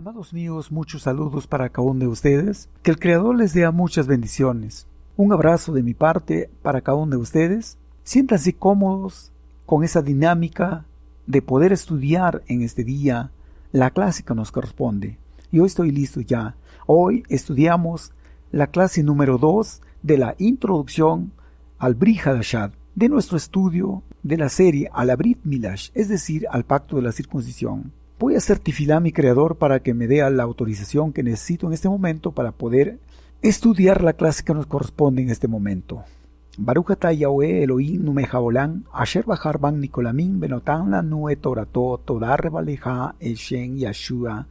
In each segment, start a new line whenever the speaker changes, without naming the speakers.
Amados míos, muchos saludos para cada uno de ustedes. Que el Creador les dé muchas bendiciones. Un abrazo de mi parte para cada uno de ustedes. Siéntanse cómodos con esa dinámica de poder estudiar en este día la clase que nos corresponde. Y hoy estoy listo ya. Hoy estudiamos la clase número 2 de la introducción al Brit Hadashah, de nuestro estudio de la serie al Brit Milash, es decir, al pacto de la circuncisión. Voy a hacer tefilá a mi Creador para que me dé la autorización que necesito en este momento para poder estudiar la clase que nos corresponde en este momento. Baruch atah Yahweh Elohim Mejaolam Asher Bahar Ban Nicolamin Benotan Lanu et Torato Todar Rebaleja El Shem Yeshua.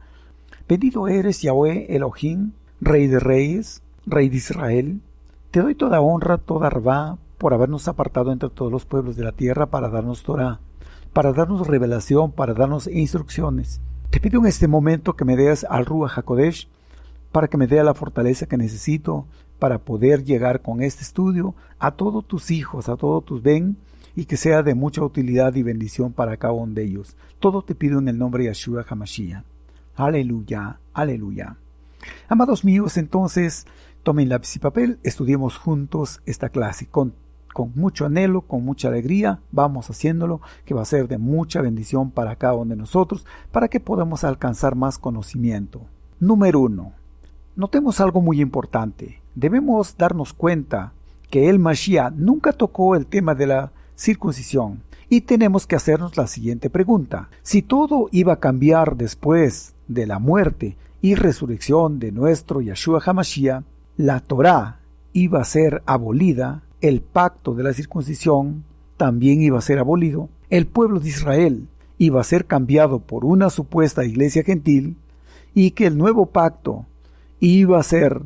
Bendito eres Yahweh Elohim, Rey de Reyes, Rey de Israel. Te doy toda honra, toda rabá, por habernos apartado entre todos los pueblos de la tierra para darnos Torah, para darnos revelación, para darnos instrucciones. Te pido en este momento que me des al Ruach HaKodesh, para que me dé la fortaleza que necesito para poder llegar con este estudio a todos tus hijos, a todos tus ben, y que sea de mucha utilidad y bendición para cada uno de ellos. Todo te pido en el nombre de Yeshua HaMashiach. Aleluya, aleluya. Amados míos, entonces, tomen lápiz y papel, estudiemos juntos esta clase con mucho anhelo, con mucha alegría, vamos haciéndolo, que va a ser de mucha bendición para cada uno de nosotros, para que podamos alcanzar más conocimiento. Número 1. Notemos algo muy importante. Debemos darnos cuenta que el Mashiach nunca tocó el tema de la circuncisión, y tenemos que hacernos la siguiente pregunta. Si todo iba a cambiar después de la muerte y resurrección de nuestro Yeshua HaMashiach, la Torá iba a ser abolida, el pacto de la circuncisión también iba a ser abolido, el pueblo de Israel iba a ser cambiado por una supuesta iglesia gentil, y que el nuevo pacto iba a ser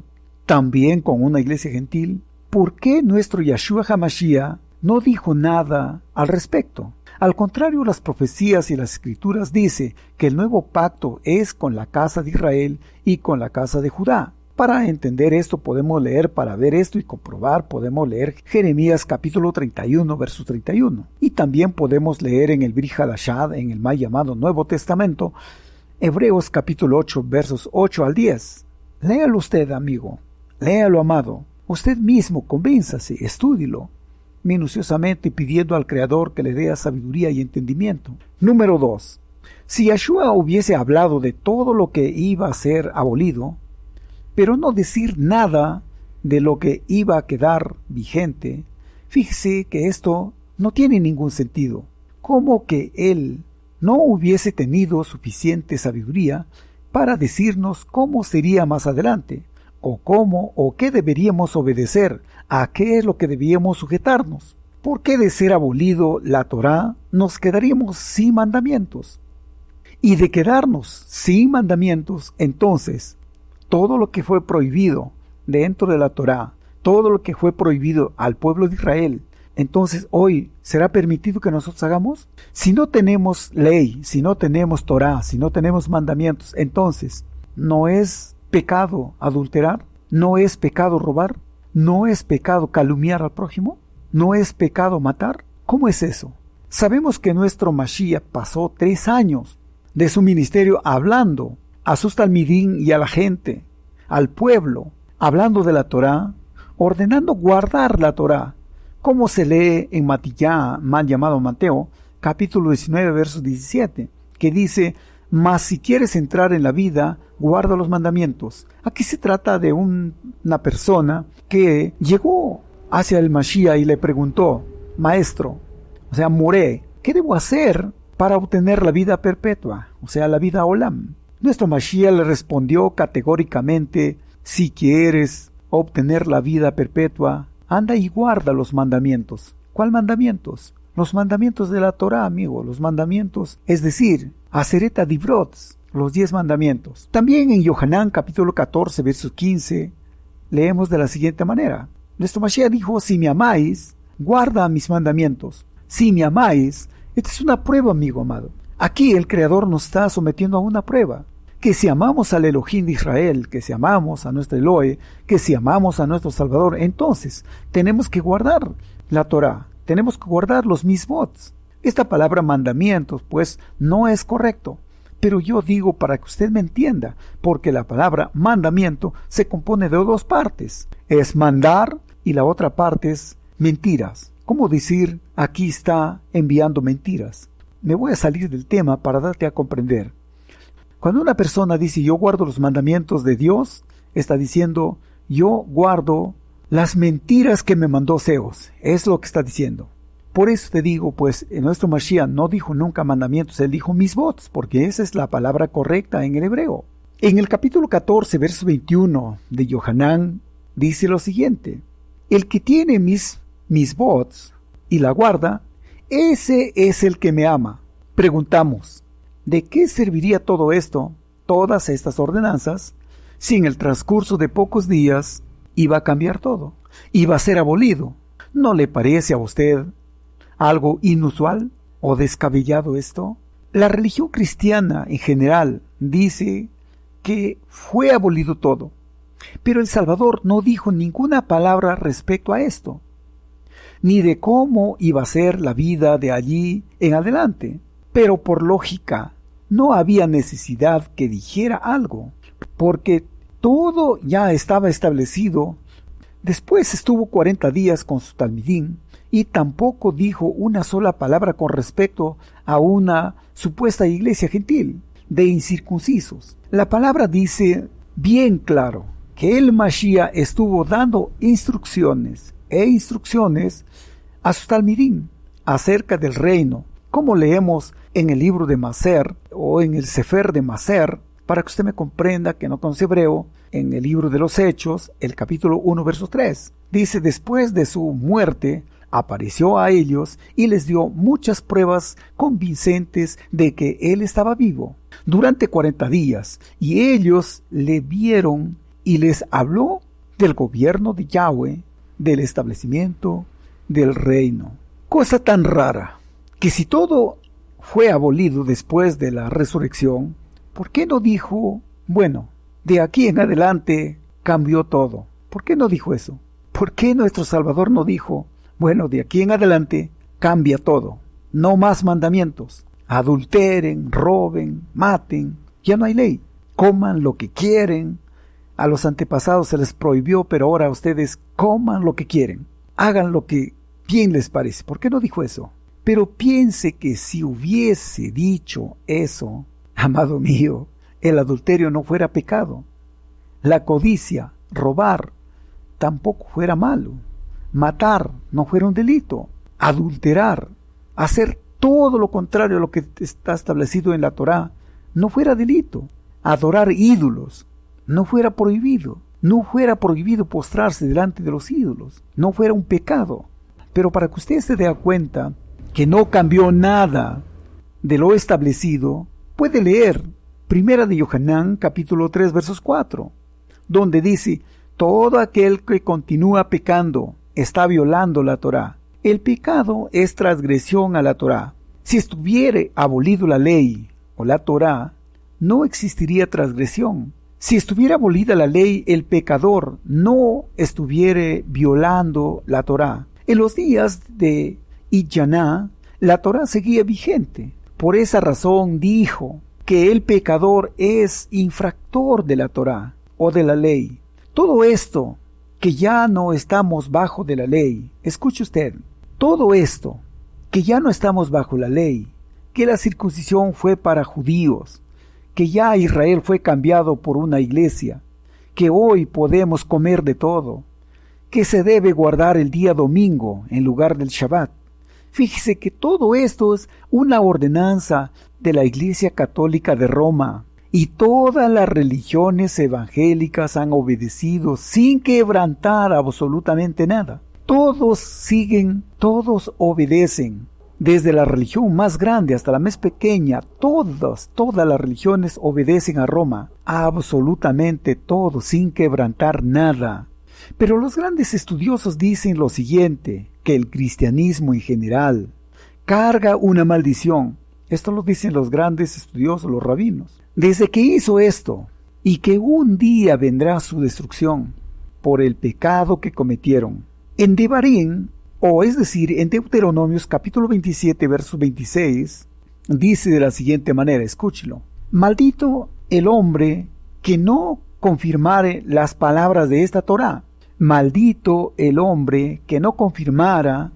también con una iglesia gentil. ¿Por qué nuestro Yeshua HaMashiach no dijo nada al respecto? Al contrario, las profecías y las escrituras dicen que el nuevo pacto es con la casa de Israel y con la casa de Judá. Para entender esto podemos leer, para ver esto y comprobar, podemos leer Jeremías capítulo 31, verso 31. Y también podemos leer en el Brit Hadashah, en el mal llamado Nuevo Testamento, Hebreos capítulo 8, versos 8 al 10. Léalo usted, amigo. Léalo, amado. Usted mismo, convénzase, estúdilo minuciosamente, pidiendo al Creador que le dé sabiduría y entendimiento. Número 2. Si Yeshua hubiese hablado de todo lo que iba a ser abolido, pero no decir nada de lo que iba a quedar vigente, fíjese que esto no tiene ningún sentido. Como que él no hubiese tenido suficiente sabiduría para decirnos cómo sería más adelante, o cómo o qué deberíamos obedecer, a qué es lo que debíamos sujetarnos. ¿Por qué de ser abolido la Torá nos quedaríamos sin mandamientos? Y de quedarnos sin mandamientos, entonces, todo lo que fue prohibido dentro de la Torá, todo lo que fue prohibido al pueblo de Israel, entonces hoy ¿será permitido que nosotros hagamos? Si no tenemos ley, si no tenemos Torá, si no tenemos mandamientos, entonces ¿no es pecado adulterar? ¿No es pecado robar? ¿No es pecado calumniar al prójimo? ¿No es pecado matar? ¿Cómo es eso? Sabemos que nuestro Mashiach pasó 3 años de su ministerio hablando a sus talmidín y a la gente, al pueblo, hablando de la Torá, ordenando guardar la Torá, como se lee en Matillá, mal llamado Mateo, capítulo 19, verso 17, que dice: mas si quieres entrar en la vida, guarda los mandamientos. Aquí se trata de una persona que llegó hacia el Mashiach y le preguntó: maestro, o sea, Moré, ¿qué debo hacer para obtener la vida perpetua? O sea, la vida Olam. Nuestro Mashiach le respondió categóricamente: si quieres obtener la vida perpetua, anda y guarda los mandamientos. ¿Cuál mandamientos? Los mandamientos de la Torá, amigo, los mandamientos, es decir, Aseret Divrot, los 10 mandamientos. También en Yohanan capítulo 14, verso 15, leemos de la siguiente manera. Nuestro Mashiach dijo: si me amáis, guarda mis mandamientos. Si me amáis, esta es una prueba, amigo amado. Aquí el Creador nos está sometiendo a una prueba. Que si amamos al Elohim de Israel, que si amamos a nuestro Elohe, que si amamos a nuestro Salvador, entonces tenemos que guardar la Torá, tenemos que guardar los mismot. Esta palabra mandamientos, pues, no es correcto, Pero yo digo para que usted me entienda, porque la palabra mandamiento se compone de dos partes. Es mandar y la otra parte es mentiras. ¿Cómo decir aquí está enviando mentiras? Me voy a salir del tema para darte a comprender. Cuando una persona dice yo guardo los mandamientos de Dios, está diciendo yo guardo las mentiras que me mandó Zeus. Es lo que está diciendo. Por eso te digo, pues, nuestro Mashiach no dijo nunca mandamientos, él dijo misbot, porque esa es la palabra correcta en el hebreo. En el capítulo 14, verso 21 de Yohanan, dice lo siguiente: el que tiene mis bots y la guarda, ese es el que me ama. Preguntamos, ¿de qué serviría todo esto, todas estas ordenanzas, si en el transcurso de pocos días iba a cambiar todo? Iba a ser abolido. ¿No le parece a usted algo inusual o descabellado esto? La religión cristiana en general dice que fue abolido todo, pero el Salvador no dijo ninguna palabra respecto a esto, ni de cómo iba a ser la vida de allí en adelante. Pero por lógica, no había necesidad que dijera algo, porque todo ya estaba establecido. Después estuvo 40 días con su talmidín y tampoco dijo una sola palabra con respecto a una supuesta iglesia gentil de incircuncisos. La palabra dice bien claro que el Mashiach estuvo dando instrucciones a su talmidín acerca del reino, como leemos en el libro de Maser o en el Sefer de Maser, para que usted me comprenda que no conoce hebreo. En el libro de los Hechos, el capítulo 1, verso 3, dice: después de su muerte, apareció a ellos y les dio muchas pruebas convincentes de que él estaba vivo durante 40 días, y ellos le vieron y les habló del gobierno de Yahweh, del establecimiento del reino. Cosa tan rara, que si todo fue abolido después de la resurrección, ¿por qué no dijo, bueno, de aquí en adelante cambió todo? ¿Por qué no dijo eso? ¿Por qué nuestro Salvador no dijo, bueno, de aquí en adelante cambia todo? No más mandamientos. Adulteren, roben, maten. Ya no hay ley. Coman lo que quieren. A los antepasados se les prohibió, pero ahora ustedes coman lo que quieren. Hagan lo que bien les parece. ¿Por qué no dijo eso? Pero piense que si hubiese dicho eso, amado mío, el adulterio no fuera pecado, la codicia, robar, tampoco fuera malo, matar no fuera un delito, adulterar, hacer todo lo contrario a lo que está establecido en la Torá, no fuera delito, adorar ídolos no fuera prohibido, no fuera prohibido postrarse delante de los ídolos, no fuera un pecado. Pero para que usted se dé cuenta que no cambió nada de lo establecido, puede leer Primera de Yohanan, capítulo 3, versos 4, donde dice: todo aquel que continúa pecando está violando la Torá. El pecado es transgresión a la Torá. Si estuviera abolido la ley o la Torá, no existiría transgresión. Si estuviera abolida la ley, el pecador no estuviera violando la Torá. En los días de Iyaná, la Torá seguía vigente. Por esa razón dijo que el pecador es infractor de la Torá o de la ley. Todo esto, que ya no estamos bajo de la ley, escuche usted, todo esto, que ya no estamos bajo la ley, que la circuncisión fue para judíos, que ya Israel fue cambiado por una iglesia, que hoy podemos comer de todo, que se debe guardar el día domingo en lugar del Shabbat. Fíjese que todo esto es una ordenanza de la Iglesia Católica de Roma, y todas las religiones evangélicas han obedecido sin quebrantar absolutamente nada. Todos siguen, todos obedecen. Desde la religión más grande hasta la más pequeña, todas las religiones obedecen a Roma. Absolutamente todo, sin quebrantar nada. Pero los grandes estudiosos dicen lo siguiente, que el cristianismo en general carga una maldición. Esto lo dicen los grandes estudiosos, los rabinos. Desde que hizo esto, y que un día vendrá su destrucción por el pecado que cometieron. En Devarim, o es decir, en Deuteronomios capítulo 27, verso 26, dice de la siguiente manera, escúchelo. Maldito el hombre que no confirmare las palabras de esta Torá. Maldito el hombre que no confirmara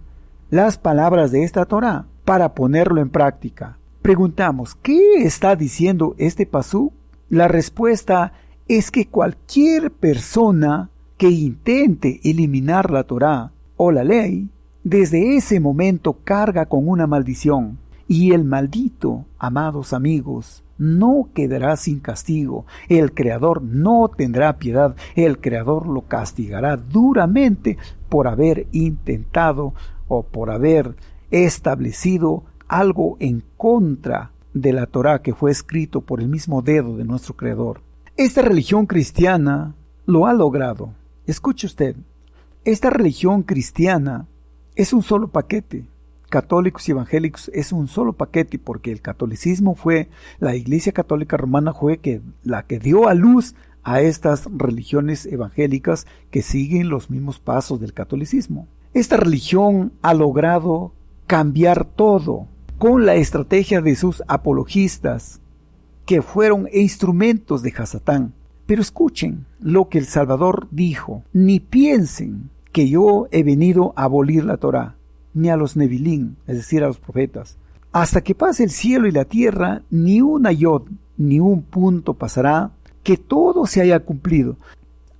las palabras de esta Torá para ponerlo en práctica. Preguntamos, ¿qué está diciendo este pasú? La respuesta es que cualquier persona que intente eliminar la Torá o la ley, desde ese momento carga con una maldición. Y el maldito, amados amigos, no quedará sin castigo. El Creador no tendrá piedad. El Creador lo castigará duramente por haber intentado o por haber establecido algo en contra de la Torá que fue escrito por el mismo dedo de nuestro Creador. Esta religión cristiana lo ha logrado. Escuche usted, esta religión cristiana es un solo paquete. Católicos y evangélicos es un solo paquete, porque el catolicismo fue, la Iglesia Católica Romana fue la que dio a luz a estas religiones evangélicas que siguen los mismos pasos del catolicismo. Esta religión ha logrado cambiar todo con la estrategia de sus apologistas, que fueron instrumentos de Hasatán. Pero escuchen lo que el Salvador dijo: ni piensen que yo he venido a abolir la Torá, ni a los Nevilín, es decir, a los profetas. Hasta que pase el cielo y la tierra, ni una yod, ni un punto pasará, que todo se haya cumplido.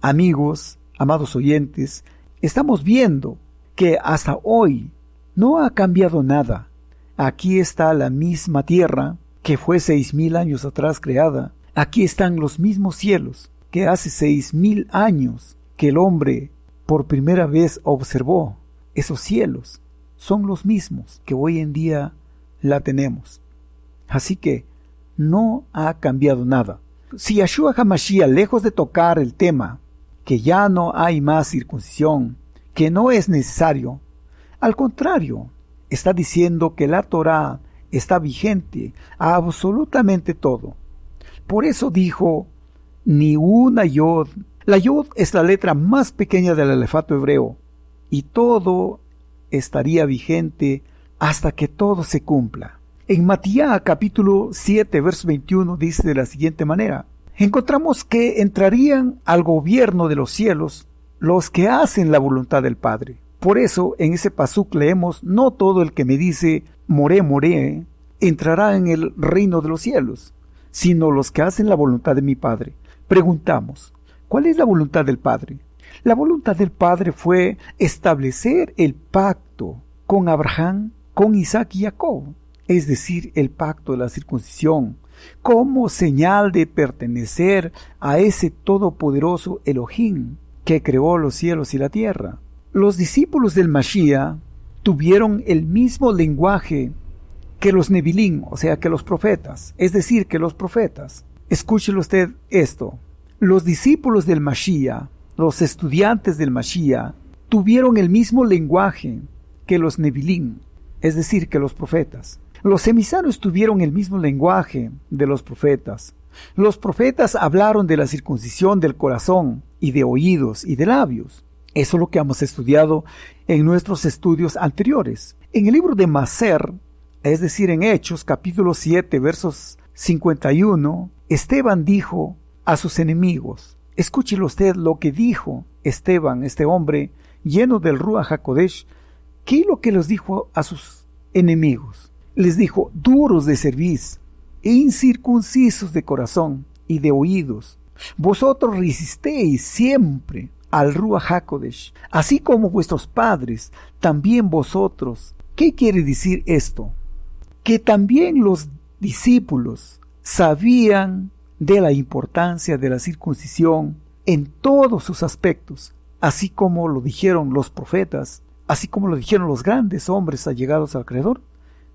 Amigos, amados oyentes, estamos viendo que hasta hoy no ha cambiado nada. Aquí está la misma tierra que fue 6,000 años atrás creada. Aquí están los mismos cielos que hace 6,000 años que el hombre por primera vez observó. Esos cielos son los mismos que hoy en día la tenemos. Así que no ha cambiado nada. Si Yahshua HaMashiach, lejos de tocar el tema que ya no hay más circuncisión, que no es necesario, al contrario, está diciendo que la Torá está vigente a absolutamente todo. Por eso dijo, ni una yod. La yod es la letra más pequeña del alefato hebreo, y todo estaría vigente hasta que todo se cumpla. En Matías capítulo 7, verso 21 dice de la siguiente manera: encontramos que entrarían al gobierno de los cielos los que hacen la voluntad del Padre. Por eso en ese pasuk leemos: no todo el que me dice moré, moré, entrará en el reino de los cielos, sino los que hacen la voluntad de mi Padre. Preguntamos, ¿cuál es la voluntad del Padre? La voluntad del Padre fue establecer el pacto con Abraham, con Isaac y Jacob, es decir, el pacto de la circuncisión, como señal de pertenecer a ese todopoderoso Elohim que creó los cielos y la tierra. Los discípulos del Mashiach tuvieron el mismo lenguaje que los Nevilín, o sea, que los profetas, es decir, que los profetas. Escúchelo usted esto. Los discípulos del Mashiach, los estudiantes del Mashiach, tuvieron el mismo lenguaje que los Nevilín, es decir, que los profetas. Los emisarios tuvieron el mismo lenguaje de los profetas. Los profetas hablaron de la circuncisión del corazón y de oídos y de labios. Eso es lo que hemos estudiado en nuestros estudios anteriores. En el libro de Maser, es decir, en Hechos, capítulo 7, versos 51, Esteban dijo a sus enemigos, escúchelo usted lo que dijo Esteban, este hombre lleno del Ruach HaKodesh, ¿qué es lo que les dijo a sus enemigos? Les dijo, duros de cerviz, incircuncisos de corazón y de oídos, vosotros resistéis siempre al Ruach HaKodesh, así como vuestros padres, también vosotros. ¿Qué quiere decir esto? Que también los discípulos sabían de la importancia de la circuncisión en todos sus aspectos, así como lo dijeron los profetas, así como lo dijeron los grandes hombres allegados al Creador.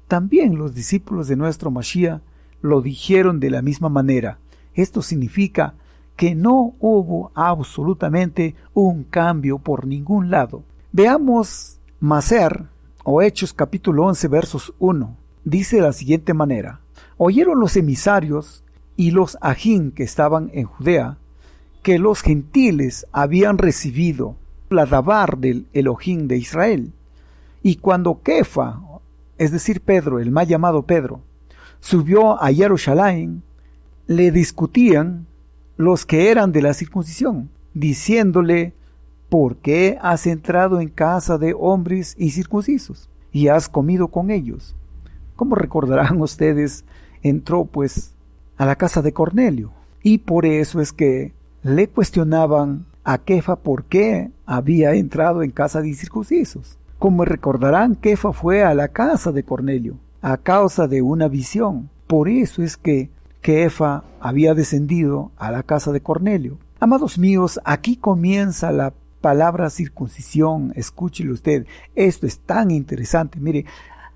También los discípulos de nuestro Mashiach lo dijeron de la misma manera. Esto significa que no hubo absolutamente un cambio por ningún lado. Veamos Maser o Hechos capítulo 11 versos 1. Dice de la siguiente manera: oyeron los emisarios y los ajín que estaban en Judea que los gentiles habían recibido la dabar del Elohim de Israel. Y cuando Kefa, es decir Pedro, el mal llamado Pedro, subió a Jerusalén, le discutían los que eran de la circuncisión, diciéndole: ¿por qué has entrado en casa de hombres incircuncisos y has comido con ellos? Como recordarán ustedes, entró pues a la casa de Cornelio, y por eso es que le cuestionaban a Kefa por qué había entrado en casa de incircuncisos. Como recordarán, Kefa fue a la casa de Cornelio a causa de una visión. Por eso es que Kefa había descendido a la casa de Cornelio. Amados míos, aquí comienza la palabra circuncisión. Escúchelo usted, esto es tan interesante. Mire,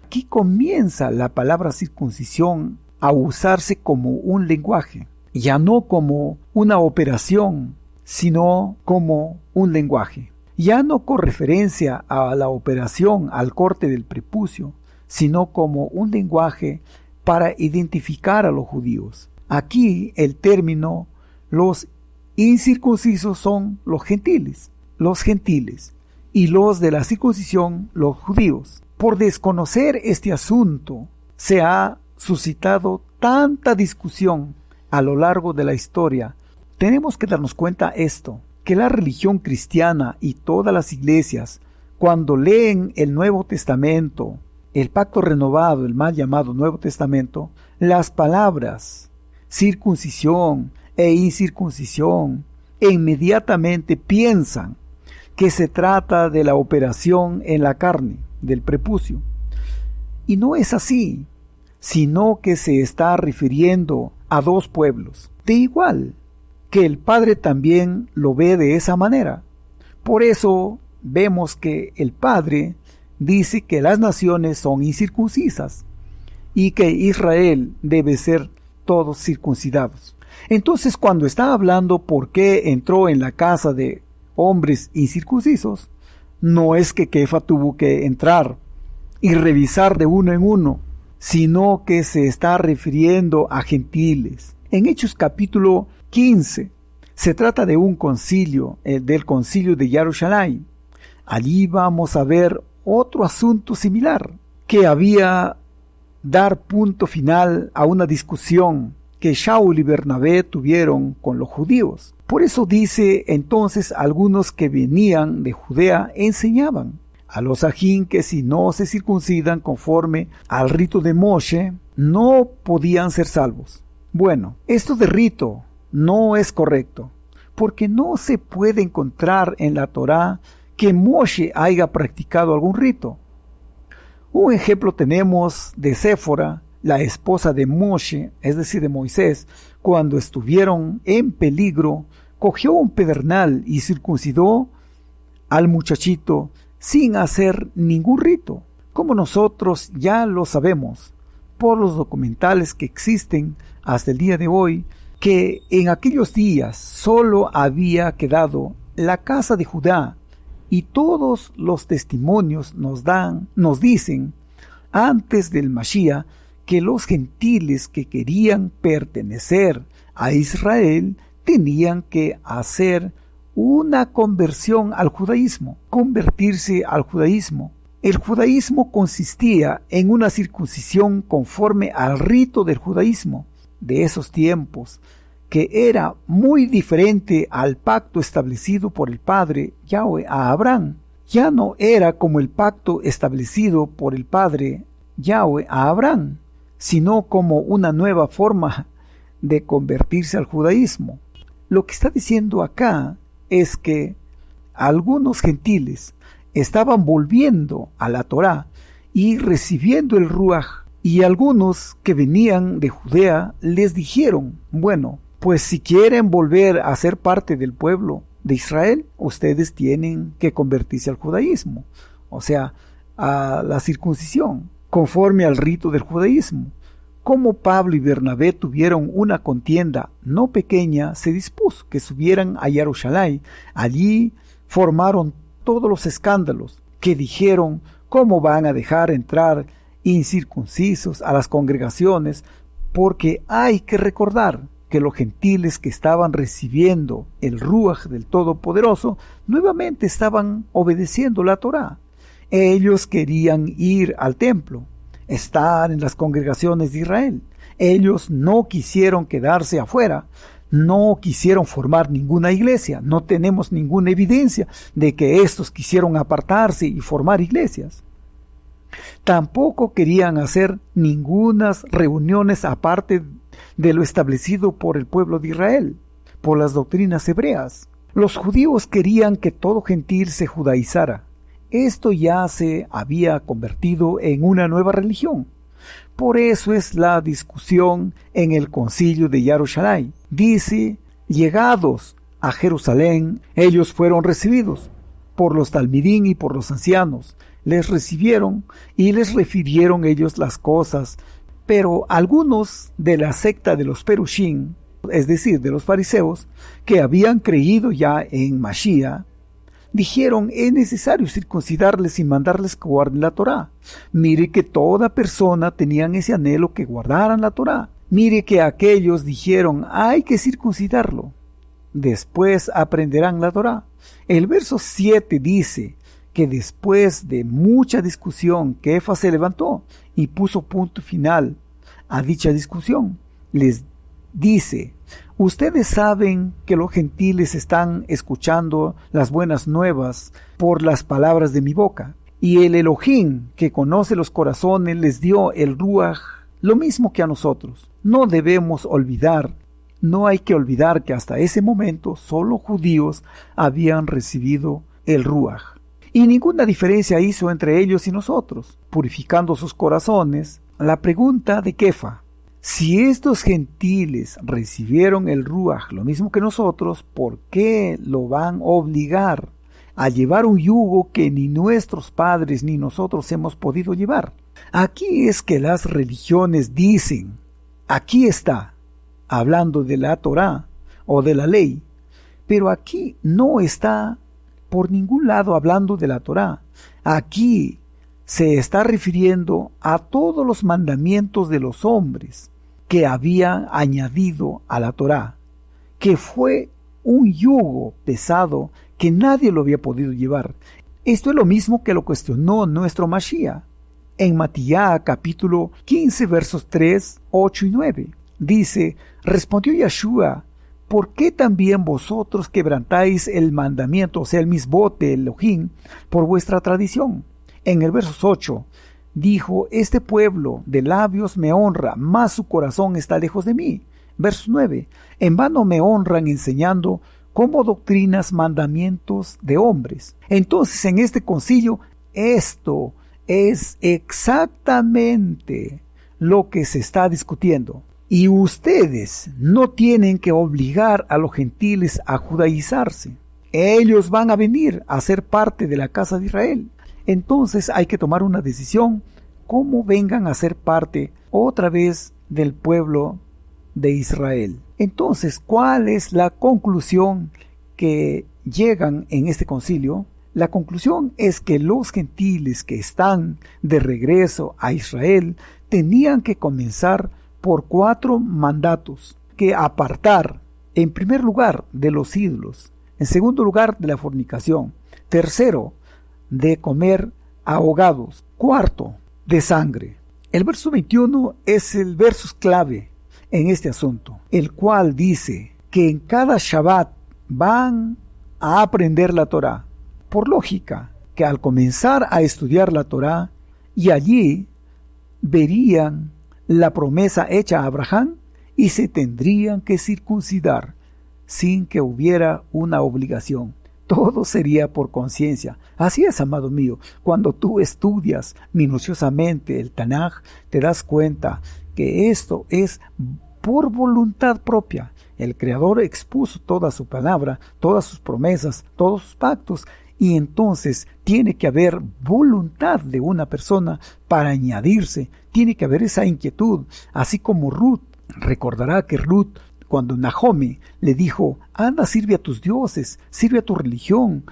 aquí comienza la palabra circuncisión a usarse como un lenguaje, ya no como una operación, sino como un lenguaje. Ya no con referencia a la operación, al corte del prepucio, sino como un lenguaje para identificar a los judíos. Aquí el término los incircuncisos son los gentiles, y los de la circuncisión los judíos. Por desconocer este asunto, se ha suscitado tanta discusión a lo largo de la historia. Tenemos que darnos cuenta esto, que la religión cristiana y todas las iglesias, cuando leen el Nuevo Testamento, el pacto renovado, el mal llamado Nuevo Testamento, las palabras circuncisión e incircuncisión inmediatamente piensan que se trata de la operación en la carne, del prepucio. Y no es así, sino que se está refiriendo a dos pueblos, de igual que el Padre también lo ve de esa manera. Por eso vemos que el Padre dice que las naciones son incircuncisas y que Israel debe ser todos circuncidados. Entonces, cuando está hablando por qué entró en la casa de hombres incircuncisos, no es que Kefa tuvo que entrar y revisar de uno en uno, sino que se está refiriendo a gentiles. En Hechos capítulo 15 se trata de un concilio, del concilio de Jerusalén. Allí vamos a ver otro asunto similar, que había dar punto final a una discusión que Shaul y Bernabé tuvieron con los judíos. Por eso dice entonces algunos que venían de Judea enseñaban a los ajín que si no se circuncidan conforme al rito de Moshe, no podían ser salvos. Bueno, esto de rito no es correcto, porque no se puede encontrar en la Torá que Moshe haya practicado algún rito. Un ejemplo tenemos de Séfora, la esposa de Moshe, es decir, de Moisés, cuando estuvieron en peligro, cogió un pedernal y circuncidó al muchachito sin hacer ningún rito, como nosotros ya lo sabemos por los documentales que existen hasta el día de hoy, que en aquellos días solo había quedado la casa de Judá, y todos los testimonios nos dicen antes del Mashiach que los gentiles que querían pertenecer a Israel tenían que hacer una conversión al judaísmo, convertirse al judaísmo. El judaísmo consistía en una circuncisión conforme al rito del judaísmo de esos tiempos, que era muy diferente al pacto establecido por el Padre Yahweh a Abraham. Ya no era como el pacto establecido por el Padre Yahweh a Abraham, sino como una nueva forma de convertirse al judaísmo. Lo que está diciendo acá es que algunos gentiles estaban volviendo a la Torá y recibiendo el Ruach, y algunos que venían de Judea les dijeron: bueno, pues si quieren volver a ser parte del pueblo de Israel, ustedes tienen que convertirse al judaísmo, o sea, a la circuncisión, conforme al rito del judaísmo. Como Pablo y Bernabé tuvieron una contienda no pequeña, se dispuso que subieran a Jerusalén. Allí formaron todos los escándalos, que dijeron: ¿cómo van a dejar entrar incircuncisos a las congregaciones? Porque hay que recordar que los gentiles que estaban recibiendo el Ruach del Todopoderoso nuevamente estaban obedeciendo la Torá. Ellos querían ir al templo. estar en las congregaciones de Israel. Ellos no quisieron quedarse afuera, no quisieron formar ninguna iglesia. No tenemos ninguna evidencia de que estos quisieron apartarse y formar iglesias. Tampoco querían hacer ningunas reuniones aparte de lo establecido por el pueblo de Israel, por las doctrinas hebreas. Los judíos querían que todo gentil se judaizara. Esto ya se había convertido en una nueva religión. Por eso es la discusión en el concilio de Jerusalén. Dice, llegados a Jerusalén, ellos fueron recibidos por los talmidín y por los ancianos. Les recibieron y les refirieron ellos las cosas. Pero algunos de la secta de los Perushim, es decir, de los fariseos, que habían creído ya en Mashiach, dijeron, es necesario circuncidarles y mandarles que guarden la Torá. Mire que toda persona tenían ese anhelo que guardaran la Torá. Mire que aquellos dijeron, hay que circuncidarlo. Después aprenderán la Torá. El verso 7 dice que después de mucha discusión, Kefa se levantó y puso punto final a dicha discusión. Les dice, ustedes saben que los gentiles están escuchando las buenas nuevas por las palabras de mi boca, y el Elohim que conoce los corazones les dio el Ruach, lo mismo que a nosotros. No debemos olvidar, no hay que olvidar que hasta ese momento solo judíos habían recibido el Ruach, y ninguna diferencia hizo entre ellos y nosotros, purificando sus corazones. La pregunta de Kefa: si estos gentiles recibieron el Ruach lo mismo que nosotros, ¿por qué lo van a obligar a llevar un yugo que ni nuestros padres ni nosotros hemos podido llevar? Aquí es que las religiones dicen, aquí está, hablando de la Torá o de la ley, pero aquí no está por ningún lado hablando de la Torá. Aquí se está refiriendo a todos los mandamientos de los hombres que habían añadido a la Torá, que fue un yugo pesado que nadie lo había podido llevar. Esto es lo mismo que lo cuestionó nuestro Mashiach. En Matías capítulo 15 versos 3, 8 y 9, dice, respondió Yeshua, ¿por qué también vosotros quebrantáis el mandamiento, o sea, el misbot de Elohim, por vuestra tradición? En el verso 8, dijo, este pueblo de labios me honra, mas su corazón está lejos de mí. Verso 9, en vano me honran enseñando como doctrinas mandamientos de hombres. Entonces, en este concilio, esto es exactamente lo que se está discutiendo. Y ustedes no tienen que obligar a los gentiles a judaizarse. Ellos van a venir a ser parte de la casa de Israel. Entonces hay que tomar una decisión, cómo vengan a ser parte otra vez del pueblo de Israel. Entonces, ¿cuál es la conclusión que llegan en este concilio? La conclusión es que los gentiles que están de regreso a Israel tenían que comenzar por 4 mandatos, que apartar, en primer lugar, de los ídolos, en segundo lugar, de la fornicación, tercero, de comer ahogados, cuarto, de sangre. El verso 21 es el verso clave en este asunto, el cual dice que en cada Shabbat van a aprender la Torá. Por lógica, que al comenzar a estudiar la Torá, y allí verían la promesa hecha a Abraham y se tendrían que circuncidar sin que hubiera una obligación. Todo sería por conciencia. Así es, amado mío, cuando tú estudias minuciosamente el Tanaj, te das cuenta que esto es por voluntad propia. El Creador expuso toda su palabra, todas sus promesas, todos sus pactos, y entonces tiene que haber voluntad de una persona para añadirse, tiene que haber esa inquietud, así como Ruth. Recordará que Ruth, cuando Naomi le dijo, anda, sirve a tus dioses, sirve a tu religión,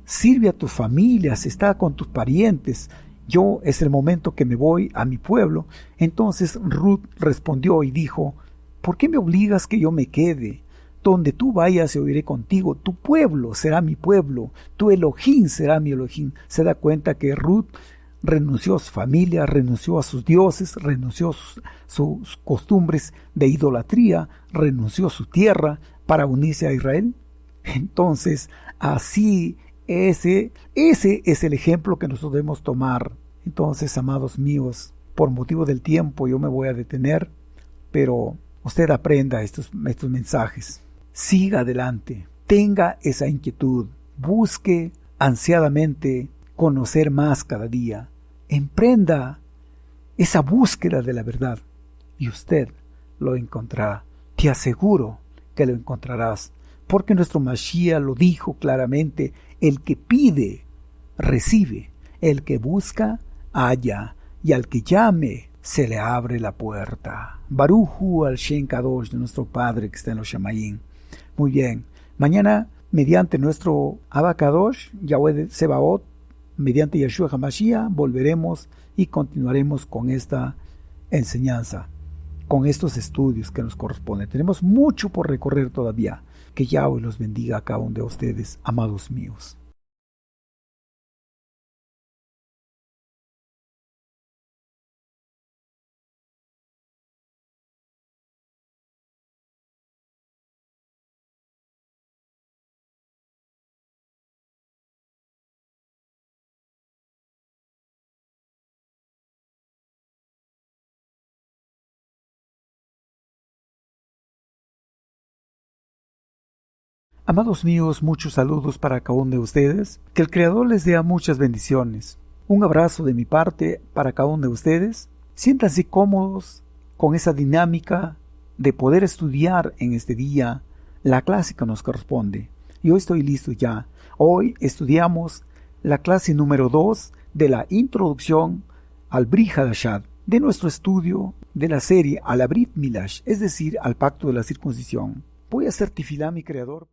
sirve a tus familias, está con tus parientes, yo es el momento que me voy a mi pueblo. Entonces Ruth respondió y dijo, ¿por qué me obligas que yo me quede? Donde tú vayas yo iré contigo, tu pueblo será mi pueblo, tu Elohim será mi Elohim. Se da cuenta que Ruth renunció a su familia, renunció a sus dioses, renunció a sus costumbres de idolatría, renunció a su tierra para unirse a Israel. Entonces, así ese es el ejemplo que nosotros debemos tomar. Entonces, amados míos, por motivo del tiempo yo me voy a detener, pero usted aprenda estos mensajes. Siga adelante, tenga esa inquietud, busque ansiadamente conocer más cada día. Emprenda esa búsqueda de la verdad y usted lo encontrará. Te aseguro que lo encontrarás, porque nuestro Mashiach lo dijo claramente: el que pide, recibe; el que busca, halla; y al que llame, se le abre la puerta. Baruchu al Shem Kadosh, de nuestro Padre que está en los Shamayim. Muy bien, mañana, mediante nuestro Abba Kadosh, Yahweh Sebaot, mediante Yeshua HaMashiach, volveremos y continuaremos con esta enseñanza, con estos estudios que nos corresponden. Tenemos mucho por recorrer todavía. Que Yahweh los bendiga a cada uno de ustedes, amados míos. Amados míos, muchos saludos para cada uno de ustedes. Que el Creador les dé muchas bendiciones. Un abrazo de mi parte para cada uno de ustedes. Siéntanse cómodos con esa dinámica de poder estudiar en este día la clase que nos corresponde. Y hoy estoy listo ya. Hoy estudiamos la clase número 2 de la introducción al Brit Hadashah, de nuestro estudio de la serie al Brit Milash, es decir, al pacto de la circuncisión. Voy a hacer tefilá a mi Creador.